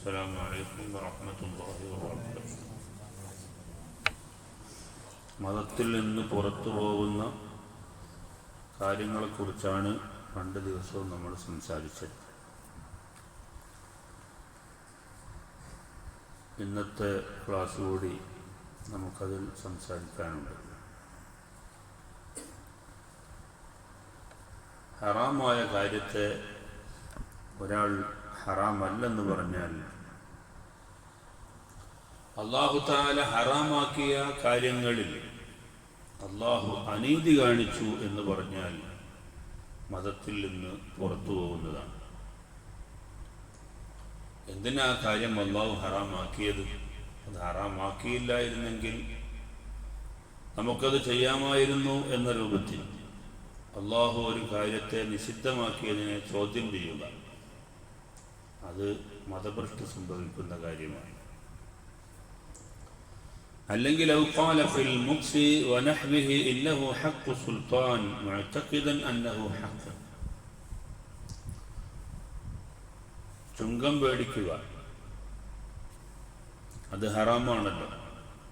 السلام عليكم ورحمة الله وبركاته. മതത്തിൽ നിന്ന് പുറത്തു പോകുന്ന കാര്യങ്ങളെക്കുറിച്ചാണ് രണ്ട് ദിവസവും നമ്മൾ സംസാരിച്ചത്. ഇന്നത്തെ ക്ലാസ് കൂടി നമുക്കതിൽ സംസാരിക്കാനുണ്ട്. ഹറാമായ കാര്യത്തെ ഒരാൾ ഹറാമല്ലെന്ന് പറഞ്ഞാൽ, അല്ലാഹു തആല ഹറാമാക്കിയ കാര്യങ്ങളിൽ അല്ലാഹു അനീതി കാണിച്ചു എന്ന് പറഞ്ഞാൽ മതത്തിൽ നിന്ന് പുറത്തു പോകുന്നതാണ്. എന്തിനാ കാര്യം അല്ലാഹു ഹറാമാക്കിയത്? അത് ഹറാമാക്കിയില്ലായിരുന്നെങ്കിൽ നമുക്കത് ചെയ്യാമായിരുന്നു എന്ന രൂപത്തിൽ അല്ലാഹു ഒരു കാര്യത്തെ നിഷിദ്ധമാക്കിയതിനെ ചോദ്യം ചെയ്യുക, അത് മതഭ്രഷ്ട് സംഭവിക്കുന്ന കാര്യമാണ്. അല്ലെങ്കിൽ ഔ ഖാല ഫിൽ മുക്സി വനഹ്വിഹി ഇന്നഹു ഹഖ്ഖു സുൽത്താൻ മുഅ്തഖിദൻ അന്നഹു ഹഖ്. ചുങ്കം പേടിക്കുക അത് ഹറാമാണല്ലോ,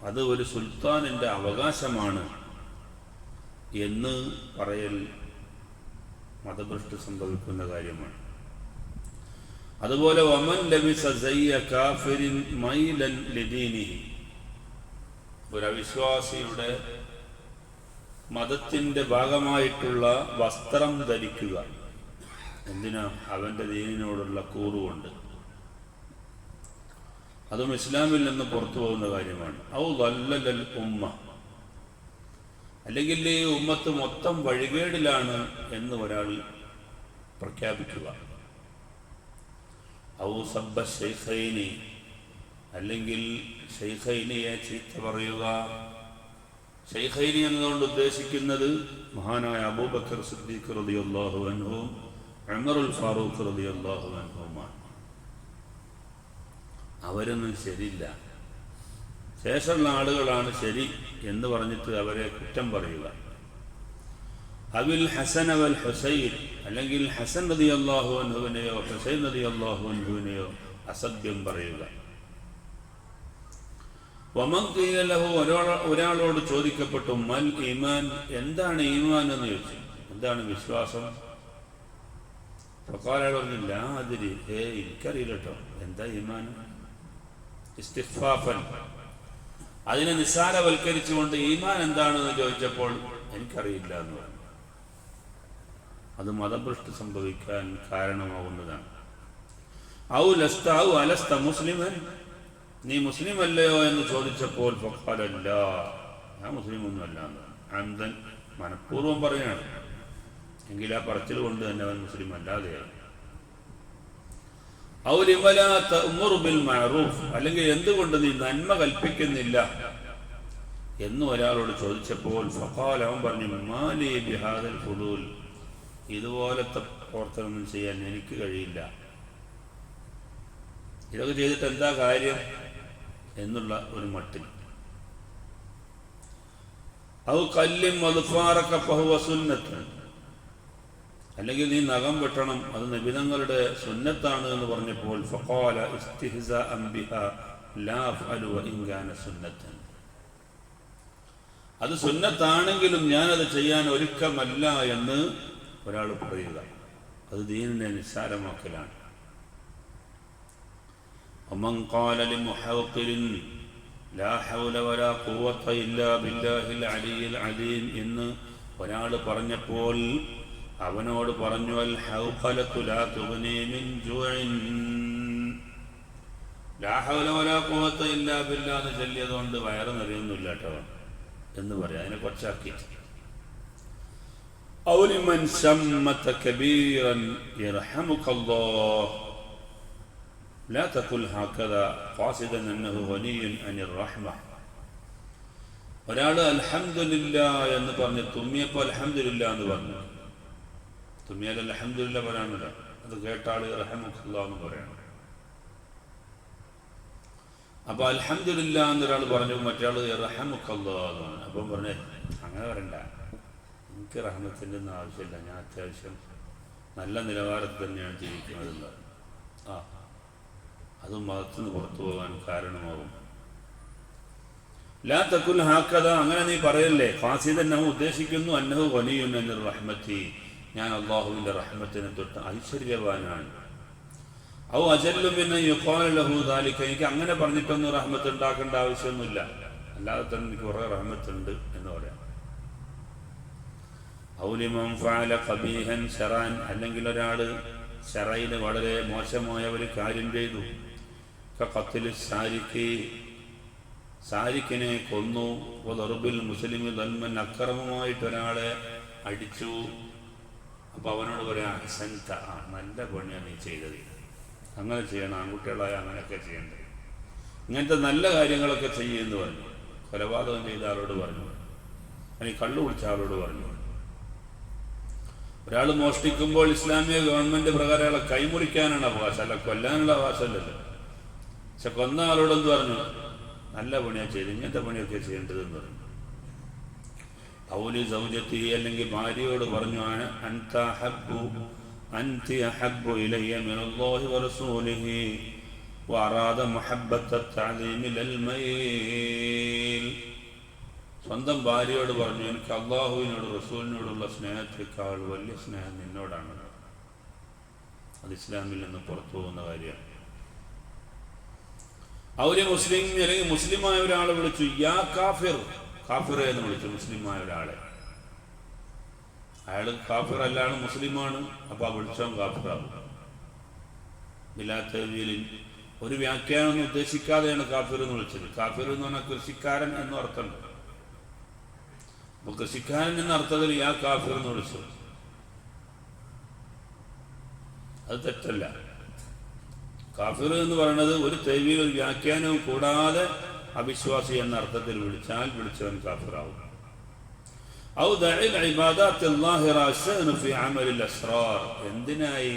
അത് ഒരു സുൽത്താനിൻ്റെ അവകാശമാണ് എന്ന് പറയൽ മതഭ്രഷ്ട് സംഭവിക്കുന്ന കാര്യമാണ്. അതുപോലെ വമൻ ലബിസ സയ്യ കാഫിരിൻ മൈലൻ ലിദീനിഹി, ഒരു അവിശ്വാസിയുടെ മതത്തിൻ്റെ ഭാഗമായിട്ടുള്ള വസ്ത്രം ധരിക്കുക, എന്തിനാ? അവൻ്റെ ദീനിനോടുള്ള കൂറുകൊണ്ട്. അതും ഇസ്ലാമിൽ നിന്ന് പുറത്തു പോകുന്ന കാര്യമാണ്. ഔ ളല്ലൽ ഉമ്മ, അല്ലെങ്കിൽ ഈ ഉമ്മത്ത് മൊത്തം വഴികേടിലാണ് എന്ന് ഒരാൾ പ്രഖ്യാപിക്കുക. ഔ സബ്ബ ശൈഖൈനി, അല്ലെങ്കിൽ ശൈഖൈനിയെ ചീത്ത പറയുക. ശൈഖൈനി എന്നതുകൊണ്ട് ഉദ്ദേശിക്കുന്നത് മഹാനായ അബൂബക്കർ സിദ്ദീഖ് റളിയല്ലാഹു അൻഹുവും ഉമറുൽ ഫാറൂഖ് റളിയല്ലാഹു അൻഹുമാണ്. അവരൊന്നും ശരിയില്ല, ശേഷമുള്ള ആളുകളാണ് ശരി എന്ന് പറഞ്ഞിട്ട് അവരെ കുറ്റം പറയുക. അവിൽ ഹസൻ വൽ ഹുസൈൻ, അല്ലെങ്കിൽ ഹസൻ റളിയല്ലാഹു അൻഹുവിനെയോ ഹുസൈൻ റളിയല്ലാഹു അൻഹുവിനെയോ അസഭ്യം പറയുക. വമൻ ഖീല ലഹു, ഒരാളോട് ചോദിക്കപ്പെട്ടു മൽ ഈമാൻ, എന്താണ് ഈമാൻ എന്ന് ചോദിച്ചു, എന്താണ് വിശ്വാസം? ഫഖാല, പറഞ്ഞു ലാ അദ്രി, എനിക്കറിയില്ല കേട്ടോ എന്താ ഈമാൻ. ഇസ്തിഗ്ഫാഫൻ, അതിനെ നിസ്സാരവൽക്കരിച്ചുകൊണ്ട് ഈമാൻ എന്താണെന്ന് ചോദിച്ചപ്പോൾ എനിക്കറിയില്ല എന്ന് പറഞ്ഞു. അത് മതഭ്രഷ്ട് സംഭവിക്കാൻ കാരണമാകുന്നതാണ്. ഔ ലസ്ത ഔ അലസ്ത മുസ്ലിമൻ, നീ മുസ്ലിം അല്ലയോ എന്ന് ചോദിച്ചപ്പോൾ ഫഖാല ലാ, ഞാൻ മുസ്ലിം ഒന്നും അല്ല എന്ന്. അന്തൻ, മനഃപൂർവ്വം പറയാണ്, എങ്കിൽ ആ പറച്ചിൽ കൊണ്ട് തന്നെ അവൻ മുസ്ലിം അല്ലാതെയാണ്. ഔ ലിമ ലാ തഅ്മുറു ബിൽ മഅറൂഫ്, അല്ലെങ്കിൽ എന്തുകൊണ്ട് നീ നന്മ കൽപ്പിക്കുന്നില്ല എന്ന് ഒരാളോട് ചോദിച്ചപ്പോൾ ഫഖാല, അവൻ പറഞ്ഞു മാലി ബിഹാദൽ ഫുദൂൽ, ഇതുപോലത്തെ പ്രവർത്തനമൊന്നും ചെയ്യാൻ എനിക്ക് കഴിയില്ല, ഇതൊക്കെ ചെയ്തിട്ട് എന്താ കാര്യം എന്നുള്ള ഒരു മട്ടിൽ. ഔ കല്ലിം അദ്ഫാറക ഫഹുവ സുന്നത്ത്, അല്ലെങ്കിൽ നീ നഖം വെട്ടണം, അത് നബിതങ്ങളുടെ സുന്നത്താണ് എന്ന് പറഞ്ഞപ്പോൾ ഫഖാല ഇസ്തിഹ്സാഅൻ ബിഹാ ലാ അഫ്അലു വഇൻ കാന സുന്നത്തൻ, അത് സുന്നത്താണെങ്കിലും ഞാനത് ചെയ്യാൻ ഒരുക്കമല്ല എന്ന് ഒരാൾ പറയുക, അത് ദീനിനെ നിസ്സാരമാക്കലാണ്. വമൻ ഖാല ലിമുഹവ്ഖിരിൻ ലാ ഹൗല വലാ ഖുവത ഇല്ലാ ബില്ലാഹിൽ അലിയിൽ അലീം എന്ന് ഒരാൾ പറഞ്ഞപ്പോൾ അവനോട് പറഞ്ഞു അൽ ഹൗഖലതു ലാ തുഗ്നി മിൻ ജൂഇൻ, ലാ ഹൗല വലാ ഖുവത ഇല്ലാ ബില്ലാഹ് എന്ന് ചൊല്ലിയതുകൊണ്ട് വയറ് നിറയൊന്നുമില്ല കേട്ടോ എന്ന് പറയാം, അതിനെ കുറച്ചാക്കി. ഔ ലിമൻ ശമ്മത കബീറൻ യർഹമുകല്ലാഹ് ലാ തഖുൽ ഹകദാ ഖാസിദൻ അന്നഹു ഗനിയ്യുൻ അനിർ റഹ്മ, ഒരാൾ അൽഹംദുലില്ലാഹ് എന്ന് പറഞ്ഞ് തുമ്മിയപ്പോൾ അൽഹംദുലില്ലാഹ് എന്ന് പറഞ്ഞു, തുമ്മിയാൽ അൽഹംദുലില്ലാഹ് പറയാനില്ല, അത് കേട്ടാൾ റഹ്മത്തുല്ലാഹ് എന്ന് പറയണം. അപ്പൊ അൽഹംദുലില്ലാഹ് എന്നൊരാൾ പറഞ്ഞു, മറ്റേയാൾ റഹ്മത്തുല്ലാഹ് എന്ന് പറഞ്ഞു. അപ്പം പറഞ്ഞേ അങ്ങനെ പറയണ്ട, എനിക്ക് റഹ്മത്തിൻ്റെ ഒന്നും ആവശ്യമില്ല, ഞാൻ അത്യാവശ്യം നല്ല നിലവാരത്തിൽ തന്നെയാണ് ജീവിക്കുന്നത്. ആ അതും മതത്തിൽ നിന്ന് പുറത്തു പോകാൻ കാരണമാകും. ലാ തകുൽ ഹാക്കദ, അങ്ങനെ നീ പറയല്ലേ. ഖാസിദൻ, നമ്മ ഉദ്ദേശിക്കുന്നു അന്നഹു ഗനിയുൻ അനിർ റഹ്മത്തി, ഞാൻ അള്ളാഹുവിൻ്റെ റഹ്മത്തിനെ തൊട്ട് ഐശ്വര്യവാനാണ്. ഔ അജല്ലു മിൻ യുഖാല ലഹു ദാലിക, എനിക്ക് അങ്ങനെ പറഞ്ഞിട്ടൊന്നും റഹ്മത്ത് ഉണ്ടാക്കേണ്ട ആവശ്യമൊന്നുമില്ല, അല്ലാതെ തന്നെ എനിക്ക് കുറേ റഹ്മത്തുണ്ട് എന്ന് പറയാം. ഔ ലിമൻ ഫഅല ഖബീഹൻ ശറഅൻ, അല്ലെങ്കിൽ ഒരാൾ ശറയിന് വളരെ മോശമായ ഒരു കാര്യം ചെയ്തു. കഖത്ലി സാരിഖി, സാരിഖിനെ കൊന്നു. വദർബിൽ മുസ്ലിമി ദൽമൻ, അക്രമമായിട്ട് ഒരാളെ അടിച്ചു. അപ്പോൾ അവനോട് പറയാം അഹ്സൻത, നല്ല പണിയാണ് നീ ചെയ്തത്, അങ്ങനെ ചെയ്യണം, ആൺകുട്ടികളായ അങ്ങനെയൊക്കെ ചെയ്യേണ്ടത്, ഇങ്ങനത്തെ നല്ല കാര്യങ്ങളൊക്കെ ചെയ്യുമെന്ന് പറഞ്ഞു. കൊലപാതകം ചെയ്ത ആളോട് പറഞ്ഞു, അല്ലെങ്കിൽ കള്ളു കുടിച്ച ആളോട് പറഞ്ഞു. ഒരാൾ മോഷ്ടിക്കുമ്പോൾ ഇസ്ലാമിക ഗവൺമെൻറ് പ്രകാരം അയാളെ കൈമുറിക്കാനാണ് അവകാശം, അല്ല കൊല്ലാനുള്ള അവകാശമല്ലല്ലോ. പക്ഷെ കൊന്ന ആളോടെന്ത് പറഞ്ഞു, നല്ല പണിയാണ് ചെയ്ത്, ഇങ്ങനത്തെ പണിയൊക്കെ ചെയ്യേണ്ടതെന്ന് പറഞ്ഞു. ഔലി സൗജത്തി, അല്ലെങ്കിൽ ഭാര്യയോട് പറഞ്ഞു, അൻതി അഹബ്ബു ഇലയ്യ മിനല്ലാഹി വറസൂലിഹി വഅറാദ മുഹബ്ബത തഅലീമി ലൽ മൈൽ. സ്വന്തം ഭാര്യയോട് പറഞ്ഞു, എനിക്ക് അള്ളാഹുവിനോട് റസൂലിനോടുള്ള സ്നേഹത്തേക്കാൾ വലിയ സ്നേഹം നിന്നോടാണ്. അത് ഇസ്ലാമിൽ നിന്ന് പുറത്തു പോകുന്ന കാര്യമാണ്. അവര് മുസ്ലിം, അല്ലെങ്കിൽ മുസ്ലിമായ ഒരാളെ വിളിച്ചു, യാ കാഫിർ, കാഫിർ എന്ന് വിളിച്ചു മുസ്ലിമായ ഒരാളെ. അയാൾ കാഫിർ അല്ലാണ്, മുസ്ലിമാണ്. അപ്പോൾ ആ വിളിച്ചവൻ കാഫിറാവും. ബിലാത്തവീലിൻ, ഒരു വ്യാഖ്യാനം ഉദ്ദേശിക്കാതെയാണ് കാഫിർ എന്ന് വിളിച്ചത്. കാഫിർ എന്ന് പറഞ്ഞാൽ കൃഷിക്കാരൻ എന്നും അർത്ഥമുണ്ട്. അപ്പോൾ കൃഷിക്കാരൻ എന്ന അർത്ഥത്തിൽ യാ കാഫിർ എന്ന് വിളിച്ചു, അത് തെറ്റല്ല. കാഫിർ എന്ന് പറയുന്നത് ഒരു തെളിവിൽ ഒരു വ്യാഖ്യാനവും കൂടാതെ അവിശ്വാസി എന്ന അർത്ഥത്തിൽ വിളിച്ചാൽ വിളിച്ചവൻ കാഫിറാവും. ഔ ദഇൽ ഇബാദാത്തിൽ ളാഹിറ ശഅന ഫി അമലിൽ അസ്റാർ, എന്തിനായി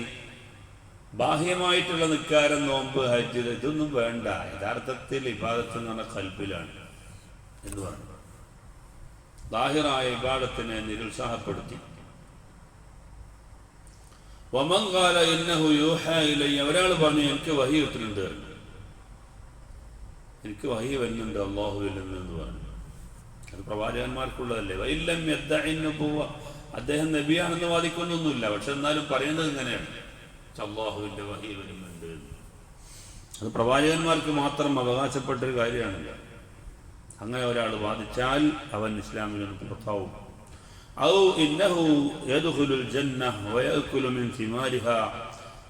ബാഹ്യമായിട്ടുള്ള നിക്കാരം, നോമ്പ്, ഹജ്ജ്, ഇതൊന്നും വേണ്ട. യഥാർത്ഥത്തിൽ ഇബാദത്ത് എന്ന് പറഞ്ഞ ഖൽബിലാണ് എന്ന് പറഞ്ഞു. ലാഹിറായ ഇബാദത്തിനെ നിരുത്സാഹപ്പെടുത്തി. വമൻ ഖാല ഇന്നഹു യൂഹാ ഇലയ്യ, ഒരാൾ പറഞ്ഞു എനിക്ക് വഹി കിട്ടുന്നുണ്ട്, എനിക്ക് വഹി വരുന്നുണ്ട് അള്ളാഹുവിൽ നിന്ന് പറഞ്ഞു. അത് പ്രവാചകന്മാർക്കുള്ളതല്ലേ. വഇല്ലം യദ്ദഇ നബുവ, അദ്ദേഹം നബിയാണെന്ന് വാദിക്കുന്നൊന്നുമില്ല, പക്ഷെ എന്നാലും പറയുന്നത് ഇങ്ങനെയാണ്, അള്ളാഹുവിൻ്റെ വഹി വരുന്നുണ്ട്. അത് പ്രവാചകന്മാർക്ക് മാത്രം അവകാശപ്പെട്ടൊരു കാര്യമാണല്ലോ. അങ്ങനെ ഒരാൾ വാദിച്ചാൽ അവൻ ഇസ്ലാമിൽ നിന്ന് പുറത്താവും. ഔ ഇന്നഹു യദ്ഖുലുൽ ജന്നഹ വയഅകുലു മിൻ തിമാരിഹാ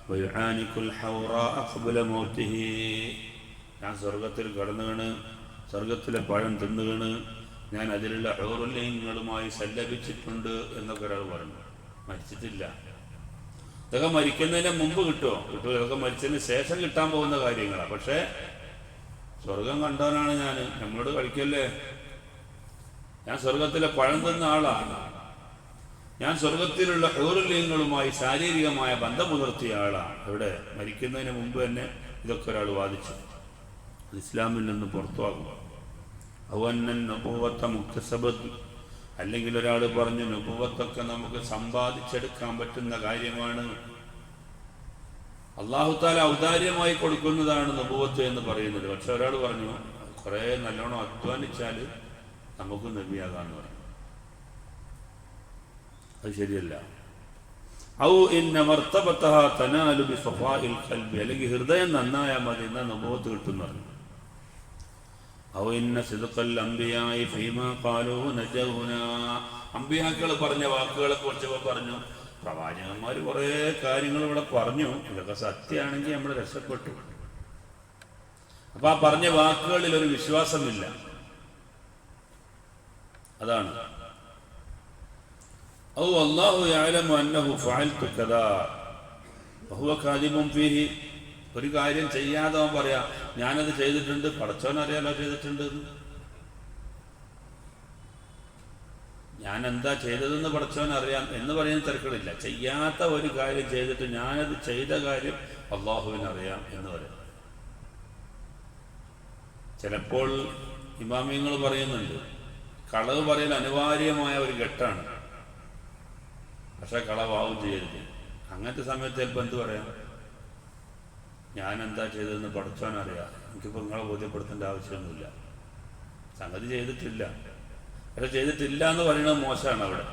വയുആനികുൽ ഹൗറാ ഖബ്ല മൗതിഹി, ഞാൻ സ്വർഗത്തിൽ കടന്നുകണ്, സ്വർഗത്തിലെ പഴം തിന്നുകണ്, ഞാൻ അതിലുള്ള ഹൂറുൽ-ഐനുകളുമായി സല്ലപിച്ചിട്ടുണ്ട് എന്നൊക്കെ ഒരാൾ പറഞ്ഞു. മരിച്ചിട്ടില്ല. ഇതൊക്കെ മരിക്കുന്നതിന് മുമ്പ് കിട്ടുമോ? കിട്ടുമോ? ഇതൊക്കെ മരിച്ചതിന് ശേഷം കിട്ടാൻ പോകുന്ന കാര്യങ്ങളാണ്. പക്ഷേ സ്വർഗം കണ്ടവനാണ് ഞാൻ, നമ്മളോട് കളിക്കല്ലേ, ഞാൻ സ്വർഗത്തിലെ പഴം തിന്ന ആളാണ്, ഞാൻ സ്വർഗത്തിലുള്ള ഹൂറുൽ-ഐനുകളുമായി ശാരീരികമായ ബന്ധം പുലർത്തിയ ആളാണ്. ഇവിടെ മരിക്കുന്നതിന് മുമ്പ് തന്നെ ഇതൊക്കെ ഒരാൾ വാദിച്ചു, അത് ഇസ്ലാമിൽ നിന്ന് പുറത്തുവാകും. അവന്നൻ നബുവത്ത മുക്തസബത്ത്, അല്ലെങ്കിൽ ഒരാൾ പറഞ്ഞു നബുവത്തൊക്കെ നമുക്ക് സമ്പാദിച്ചെടുക്കാൻ പറ്റുന്ന കാര്യമാണ്, അല്ലാഹു തആല ഔദാര്യമായി കൊടുക്കുന്നതാണ് നബുവത്ത് എന്ന് പറയുന്നത്. പക്ഷെ ഒരാൾ പറഞ്ഞു കുറേ നല്ലോണം അധ്വാനിച്ചാൽ നമുക്ക് നബിയാകാന്ന് പറഞ്ഞു. അത് ശരിയല്ല. ഔ ഇന്ന മർത്തബതഹ തനാലു ബിസഫാഇൽ ഖൽബി, അല്ലെങ്കിൽ ഹൃദയം നന്നായാൽ മതി എന്നാൽ നബുവത്ത് കിട്ടുമെന്ന് പറഞ്ഞു. ഔ ഇന്ന സിദ്ഖൽ അംബിയാഇ ഫീമാ ഖാലൂ നജൗനാ, അംബിയാക്കൾ പറഞ്ഞ വാക്കുകളെ കുറിച്ചപ്പോൾ പറഞ്ഞു, പ്രവാചകന്മാർ കുറേ കാര്യങ്ങൾ ഇവിടെ പറഞ്ഞു, ഇതൊക്കെ സത്യമാണെങ്കിൽ നമ്മൾ രക്ഷപ്പെട്ടു. അപ്പൊ ആ പറഞ്ഞ വാക്കുകളിൽ ഒരു വിശ്വാസമില്ല, അതാണ്. ഔ അല്ലാഹു യഅലമു അന്നഹു ഫഅൽതു കദാ വഹുവ കാദിബുൻ ഫീഹി, ഒരു കാര്യം ചെയ്യാതെ അവൻ പറയാ ഞാനത് ചെയ്തിട്ടുണ്ട്, പടച്ചവനറിയാലോ ചെയ്തിട്ടുണ്ട്, ഞാൻ എന്താ ചെയ്തതെന്ന് പടച്ചവൻ അറിയാം എന്ന് പറയുന്ന തിരക്കുകളില്ല. ചെയ്യാത്ത ഒരു കാര്യം ചെയ്തിട്ട് ഞാനത് ചെയ്ത കാര്യം അള്ളാഹുവിനറിയാം എന്ന് പറയാം. ചിലപ്പോൾ ഇമാമിയങ്ങൾ പറയുന്നുണ്ട് കളവ് പറയൽ അനിവാര്യമായ ഒരു ഘട്ടമാണ്, പക്ഷെ കളവാവും ചെയ്യരുത്. അങ്ങനത്തെ സമയത്ത് ചിലപ്പോൾ എന്ത് പറയാം, ഞാൻ എന്താ ചെയ്തതെന്ന് പഠിച്ചവനറിയാം, എനിക്കിപ്പോൾ നിങ്ങളെ ബോധ്യപ്പെടുത്തേണ്ട ആവശ്യമൊന്നുമില്ല. സംഗതി ചെയ്തിട്ടില്ല. പക്ഷെ ചെയ്തിട്ടില്ല എന്ന് പറയുന്നത് മോശമാണ് അവിടെ.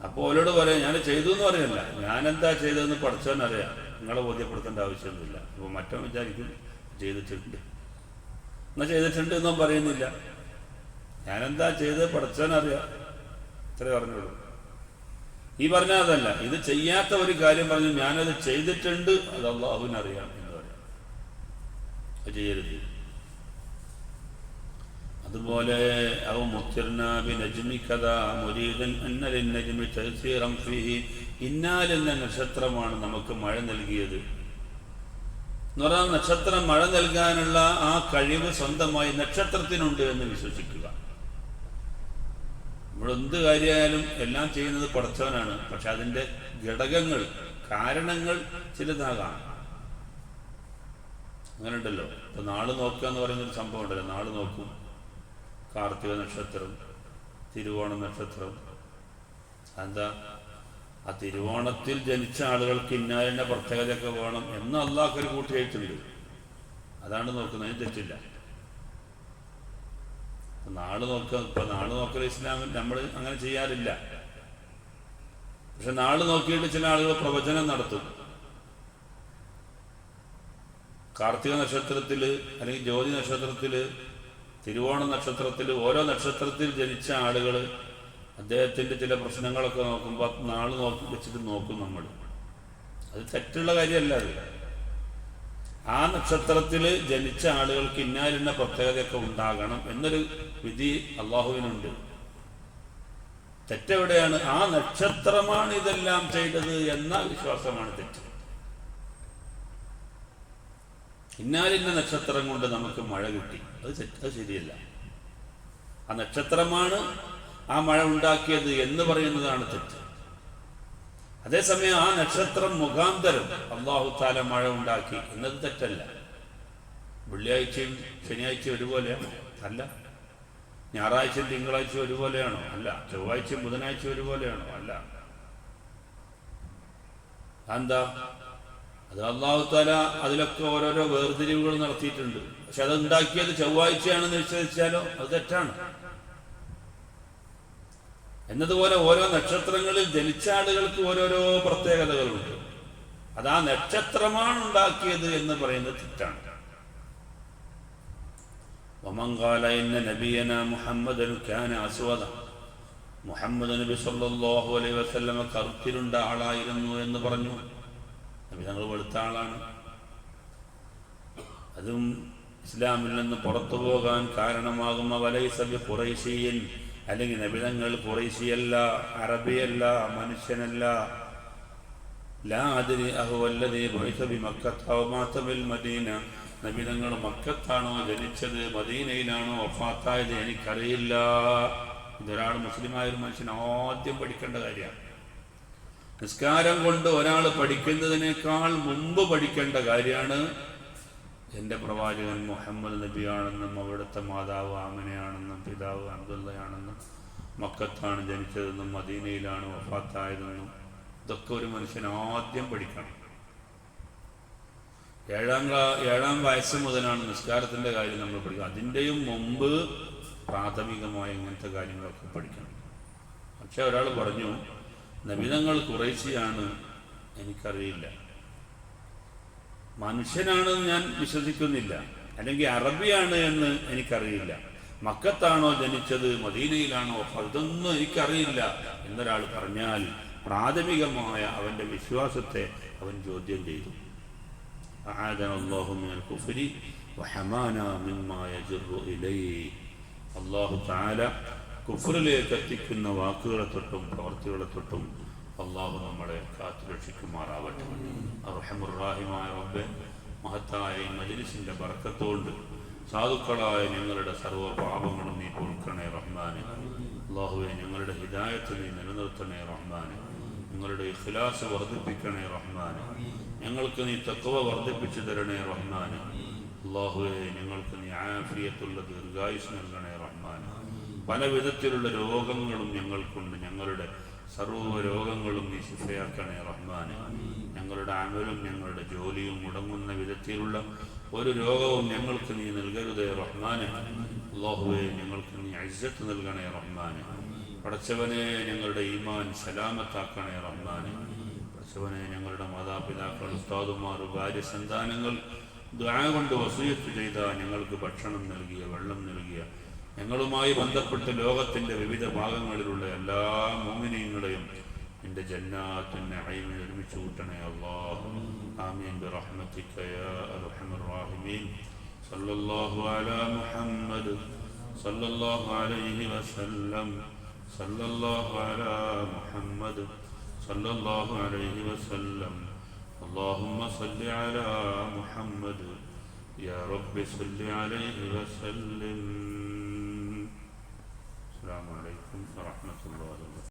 അപ്പോൾ ഓരോട് പറയാം ഞാൻ ചെയ്തു എന്ന് പറയല്ല, ഞാനെന്താ ചെയ്തതെന്ന് പഠിച്ചവനറിയാം, നിങ്ങളെ ബോധ്യപ്പെടുത്തേണ്ട ആവശ്യമൊന്നുമില്ല. അപ്പോൾ മറ്റവൻ വിചാരിക്കും ചെയ്തിട്ടുണ്ട്, എന്നാൽ ചെയ്തിട്ടുണ്ട് എന്നും പറയുന്നില്ല. ഞാനെന്താ ചെയ്തത് പഠിച്ചവനറിയാം, ഇത്രേ പറഞ്ഞുള്ളൂ. ഈ പറഞ്ഞാൽ അതല്ല, ഇത് ചെയ്യാത്ത ഒരു കാര്യം പറഞ്ഞു ഞാനത് ചെയ്തിട്ടുണ്ട്, അത് അള്ളാഹുവിനറിയാം എന്ന് പറയാം. അത് ചെയ്യരുത്. അതുപോലെ ഇന്നാലെന്ന നക്ഷത്രമാണ് നമുക്ക് മഴ നൽകിയത് എന്ന് പറഞ്ഞാൽ നക്ഷത്രം മഴ നൽകാനുള്ള ആ കഴിവ് സ്വന്തമായി നക്ഷത്രത്തിനുണ്ട് എന്ന് വിശ്വസിക്കുക. നമ്മളെന്ത് കാര്യമായാലും എല്ലാം ചെയ്യുന്നത് പടച്ചവനാണ്. പക്ഷെ അതിൻ്റെ ഘടകങ്ങൾ, കാരണങ്ങൾ ചിലതാകാം. അങ്ങനെ ഉണ്ടല്ലോ. ഇപ്പൊ നാള് നോക്കുക എന്ന് പറയുന്നൊരു സംഭവം ഉണ്ടല്ലോ. നാള് നോക്കും, കാർത്തിക നക്ഷത്രം, തിരുവോണ നക്ഷത്രം. എന്താ ആ തിരുവോണത്തിൽ ജനിച്ച ആളുകൾക്ക് ഇന്നാലിൻ്റെ പ്രത്യേകതയൊക്കെ വേണം എന്ന് അള്ളാഹ്ക്കൊരു കൂട്ടിയായിട്ടുണ്ട്. അതാണ് നോക്കുന്നത്, തെറ്റില്ല. നാള് നോക്കുക, ഇപ്പൊ നാള് നോക്കൽ ഇസ്ലാമിൽ നമ്മൾ അങ്ങനെ ചെയ്യാറില്ല. പക്ഷെ നാള് നോക്കിയിട്ട് ചില ആളുകൾ പ്രവചനം നടത്തും. കാർത്തിക നക്ഷത്രത്തിൽ അല്ലെങ്കിൽ ജ്യോതി നക്ഷത്രത്തിൽ, തിരുവോണ നക്ഷത്രത്തിൽ, ഓരോ നക്ഷത്രത്തിൽ ജനിച്ച ആളുകൾ അദ്ദേഹത്തിൻ്റെ ചില പ്രശ്നങ്ങളൊക്കെ നോക്കുമ്പോൾ നാള് വെച്ചിട്ട് നോക്കും നമ്മൾ. അത് തെറ്റുള്ള കാര്യമല്ല. അത് ആ നക്ഷത്രത്തിൽ ജനിച്ച ആളുകൾക്ക് ഇന്നാലിന്ന പ്രത്യേകതയൊക്കെ ഉണ്ടാകണം എന്നൊരു വിധി അള്ളാഹുവിനുണ്ട്. തെറ്റെവിടെയാണ്? ആ നക്ഷത്രമാണ് ഇതെല്ലാം ചെയ്തത് എന്ന വിശ്വാസമാണ് തെറ്റ്. ഇന്നാലിന്ന നക്ഷത്രം കൊണ്ട് നമുക്ക് മഴ കിട്ടി, അത് ശരിയല്ല. ആ നക്ഷത്രമാണ് ആ മഴ ഉണ്ടാക്കിയത് എന്ന് പറയുന്നതാണ് തെറ്റ്. അതേസമയം ആ നക്ഷത്രം മുഖാന്തരം അല്ലാഹു തആല മഴ ഉണ്ടാക്കി എന്നത് തെറ്റല്ല. വെള്ളിയാഴ്ചയും ശനിയാഴ്ചയും ഒരുപോലെയാണോ? അല്ല. ഞായറാഴ്ചയും തിങ്കളാഴ്ചയും ഒരുപോലെയാണോ? അല്ല. ചൊവ്വാഴ്ചയും ബുധനാഴ്ചയും ഒരുപോലെയാണോ? അല്ല. എന്താ? അത് അല്ലാഹു തആല അതിലൊക്കെ ഓരോരോ വേർതിരിവുകൾ നടത്തിയിട്ടുണ്ട്. പക്ഷെ അതുണ്ടാക്കിയത് ചൊവ്വാഴ്ചയാണെന്ന് വിശ്വസിച്ചാലോ അത് തെറ്റാണ്. എന്നതുപോലെ ഓരോ നക്ഷത്രങ്ങളിൽ ജനിച്ച ആളുകൾക്ക് ഓരോരോ പ്രത്യേകതകളുണ്ട്. അത് ആ നക്ഷത്രമാണ് ഉണ്ടാക്കിയത് എന്ന് പറയുന്നത് തെറ്റാണ്. മുഹമ്മദ് നബി സല്ലല്ലാഹു അലൈഹി വസല്ലം കറുത്തിരുണ്ട ആളായിരുന്നു എന്ന് പറഞ്ഞു. നബി തങ്ങൾ വെളുത്ത ആളാണ്. അതും ഇസ്ലാമിൽ നിന്ന് പുറത്തു പോകാൻ കാരണമാകുന്ന വലൈസ ബി ഖുറൈശിയൻ, അല്ലെങ്കിൽ നബിതങ്ങൾ ഖുറൈശിയല്ല, അറബിയല്ല, മനുഷ്യനല്ല. ലാ അദ്രി അഹുവല്ലദീ ബുഇസ ബിമക്കത്ത ഔ മാത ബിൽ മദീന, നബിതങ്ങൾ മക്കത്താണോ ജനിച്ചത് മദീനയിലാണോ വഫാത്തായത് എനിക്കറിയില്ല. ഇതൊരാൾ മുസ്ലിമായ ഒരു മനുഷ്യൻ ആദ്യം പഠിക്കേണ്ട കാര്യമാണ്. നിസ്കാരം കൊണ്ട് ഒരാൾ പഠിക്കുന്നതിനേക്കാൾ മുമ്പ് പഠിക്കേണ്ട കാര്യമാണ് എൻ്റെ പ്രവാചകൻ മുഹമ്മദ് നബിയാണെന്നും അവിടുത്തെ മാതാവ് ആമിനയാണെന്നും പിതാവ് അബ്ദുള്ളയാണെന്നും മക്കത്താണ് ജനിച്ചതെന്നും മദീനയിലാണ് വഫാത്തായതെന്നും ഇതൊക്കെ ഒരു മനുഷ്യൻ ആദ്യം പഠിക്കണം. ഏഴാം വയസ്സ് മുതലാണ് നിസ്കാരത്തിൻ്റെ കാര്യം നമ്മൾ പഠിക്കുക. അതിൻ്റെയും മുമ്പ് പ്രാഥമികമായ ഇങ്ങനത്തെ കാര്യങ്ങളൊക്കെ പഠിക്കണം. പക്ഷെ ഒരാൾ പറഞ്ഞു നബിതങ്ങൾ ഖുറൈശിയാണ്, എനിക്കറിയില്ല. മനുഷ്യനാണെന്ന് ഞാൻ വിശ്വസിക്കുന്നില്ല, അല്ലെങ്കിൽ അറബിയാണ് എന്ന് എനിക്കറിയില്ല. മക്കത്താണോ ജനിച്ചത് മദീനയിലാണോ അതൊന്നും എനിക്കറിയില്ല എന്നൊരാൾ പറഞ്ഞാൽ പ്രാഥമികമായ അവൻ്റെ വിശ്വാസത്തെ അവൻ ചോദ്യം ചെയ്തു. അല്ലാഹു തആല കുഫ്റിലേക്ക് എത്തിക്കുന്ന വാക്കുകളെ തൊട്ടും പ്രവർത്തികളെ തൊട്ടും അള്ളാഹു നമ്മളെ കാത്തുരക്ഷിക്കുമാറാവട്ടെ. അർഹമുർ റഹീമായ റബ്ബേ, മഹത്തായ ഈ മജ്ലിസിന്റെ ബർക്കത്തുകൊണ്ട് സാധുക്കളായ ഞങ്ങളുടെ സർവ്വ പാപങ്ങളും നീ പൊറുക്കണേ റഹ്മാനെ. അല്ലാഹുവേ, ഞങ്ങളുടെ ഹിദായത്ത് നീ നിലനിർത്തണേ റഹ്മാനെ. ഞങ്ങളുടെ ഇഖ്ലാസ് വർദ്ധിപ്പിക്കണേ റഹ്മാനെ. ഞങ്ങൾക്ക് നീ തഖ്വ വർദ്ധിപ്പിച്ചു തരണേ റഹ്മാനെ. അല്ലാഹുവേ, ഞങ്ങൾക്ക് നീ ആഫിയത്തുള്ള ദീർഘായുസ് നൽകണേ റഹ്മാനെ. പല വിധത്തിലുള്ള രോഗങ്ങളും ഞങ്ങൾക്കുണ്ട്. ഞങ്ങളുടെ സർവ്വ രോഗങ്ങളും നീ ശിഫയാക്കണേ റഹ്മാനെ. ഞങ്ങളുടെ അമലും ഞങ്ങളുടെ ജോലിയും മുടങ്ങുന്ന വിധത്തിലുള്ള ഒരു രോഗവും ഞങ്ങൾക്ക് നീ നൽകരുതേ റഹ്മാനെ. അല്ലാഹുവേ, ഞങ്ങൾക്ക് നീ ഇസ്സത്ത് നൽകണേ റഹ്മാനെ. പടച്ചവനെ, ഞങ്ങളുടെ ഈമാൻ സലാമത്താക്കണേ റഹ്മാനെ. പടച്ചവനെ, ഞങ്ങളുടെ മാതാപിതാക്കൾ, ഉസ്താദുമാർ, ഭാര്യ, സന്താനങ്ങൾ ദുആ കൊണ്ട് വസിയത്ത് ചെയ്ത, ഞങ്ങൾക്ക് ഭക്ഷണം നൽകിയ, വെള്ളം നൽകിയ, ഞങ്ങളുമായി ബന്ധപ്പെട്ട് ലോകത്തിൻ്റെ വിവിധ ഭാഗങ്ങളിലുള്ള എല്ലാ മുഅ്മിനീങ്ങളെയും നിന്റെ ജന്നാത്തുൻ നഈമിൽ ഒരുമിച്ച് കൂട്ടണേ അല്ലാഹ്. ആമീൻ ബിറഹ്മതിക യാ അർഹമർ റഹീമീൻ. സല്ലല്ലാഹു അലാ മുഹമ്മദ് സല്ലല്ലാഹു അലൈഹി വസല്ലം. സല്ലല്ലാഹു അലാ മുഹമ്മദ് സല്ലല്ലാഹു അലൈഹി വസല്ലം. اللهم صل على محمد يا رب صل عليه وسلم. السلام عليكم ورحمة الله.